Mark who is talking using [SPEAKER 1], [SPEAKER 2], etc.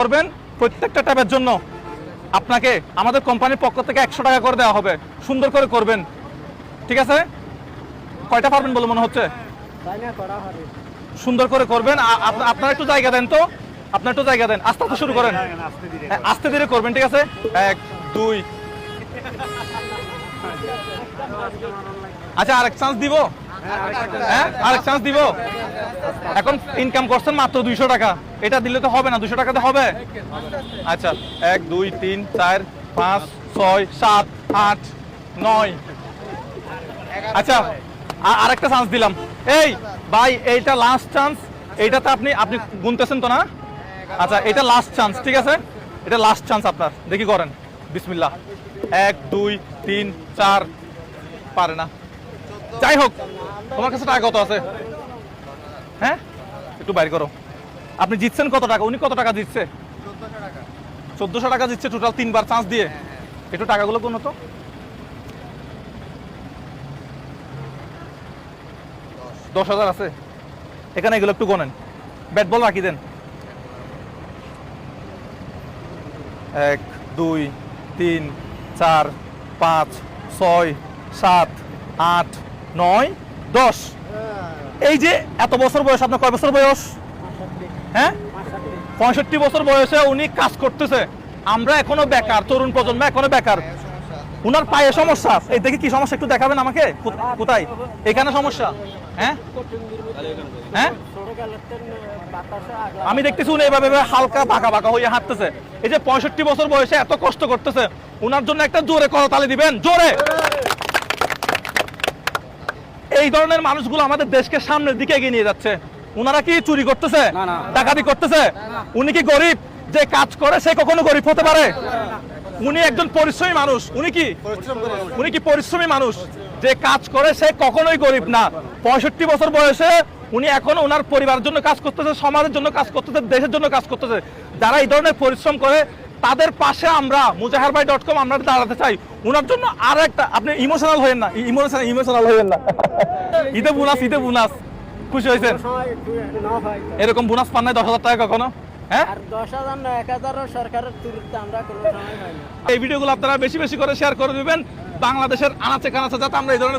[SPEAKER 1] করবেন প্রত্যেকটা ট্যাপের জন্য আপনাকে আমাদের কোম্পানির পক্ষ থেকে 100 টাকা করে দেওয়া হবে। সুন্দর করে করবেন, ঠিক আছে? কয়টা পারবেন বলে মনে হচ্ছে? সুন্দর করে করবেন। আপনারা একটু জায়গা দেন তো, আপনারা একটু জায়গা দেন, আস্তে আস্তে শুরু করেন, আস্তে ধীরে করবেন, ঠিক আছে? 1 2 আচ্ছা, আরেক চান্স দিব? হ্যাঁ, আরেক চান্স দিব। এখন ইনকাম করছেন মাত্র 200 টাকা, এটা দিলে তো হবে না, 200 টাকাতে হবে? আচ্ছা, 1 2 3 4 5 6 7 8 9। আচ্ছা, আরেকটা চান্স দিলাম। এই ভাই, এইটা লাস্ট চান্স। এইটাতে আপনি গুনতেছেন তো না? আচ্ছা, এটা লাস্ট চান্স, ঠিক আছে? এটা লাস্ট চান্স আপনার, দেখি করেন। বিসমিল্লাহ। 1 2 3 4। পারে না, যাই হোক। তোমার কাছে টাকা কত আছে? হ্যাঁ, একটু বাইর করো। আপনি জিতছেন কত টাকা? উনি কত টাকা জিতছে? 1400 টাকা জিতছে টোটাল 3 বার চান্স দিয়ে। একটু টাকাগুলো কোন তো? 10,000 আছে এখানে, এগুলো একটু গোনেন। ব্যাট বল রাখি দেন। 1 2 3 4 5 6 7 8 9 10। এই যে এত বছর বয়স, আপনার কয় বছর বয়স? হ্যাঁ, 65 বছর বয়সে উনি কাজ করতেছে। আমরা এখনো বেকার, তরুণ প্রজন্ম এখনো বেকার। উনার পায়ে সমস্যা, এই দেখি কি সমস্যা একটু দেখাবেন আমাকে। কোথায়? এখানে সমস্যা? হ্যাঁ হ্যাঁ, আমি দেখতেছি উনি এভাবে হালকা বাঁকা বাঁকা হয়ে হাঁটতেছে। এই যে 65 বছর বয়সে এত কষ্ট করতেছে, উনার জন্য একটা জোরে করতালি দিবেন, জোরে। এই ধরনের মানুষগুলো আমাদের দেশকে সামনের দিকে এগিয়ে নিয়ে যাচ্ছে। উনারা কি চুরি করতেছে, ডাকাতি করতেছে? উনি কি গরিব? যে কাজ করে সে কখনো গরিব হতে পারে? উনি একজন পরিশ্রমী মানুষ। উনি কি পরিশ্রমী মানুষ? যে কাজ করে সে কখনোই গরিব না। 65 বছর বয়সে উনি এখন ওনার পরিবারের জন্য কাজ করতেছে, সমাজের জন্য কাজ করতেছে, দেশের জন্য কাজ করতেছে। যারা এই ধরনের পরিশ্রম করে তাদের পাশে আমরা muzaharbai.com আমরা দাঁড়াতে চাই। ওনার জন্য আর একটা, আপনি ইমোশনাল হয়েন না, ইমোশনাল হয়েন না। ঈদে বোনাস খুশি হয়েছেন? এরকম বোনাস পান নাই 10,000 টাকা কখনো? হ্যাঁ,
[SPEAKER 2] 10,000 না 1,000 সরকারের তুলতে আমরা কোনো সময় পাই না।
[SPEAKER 1] এই ভিডিওগুলো আপনারা বেশি বেশি করে শেয়ার করে দিবেন বাংলাদেশের আনাচে কানাচে, যাতে আমরা এই ধরনের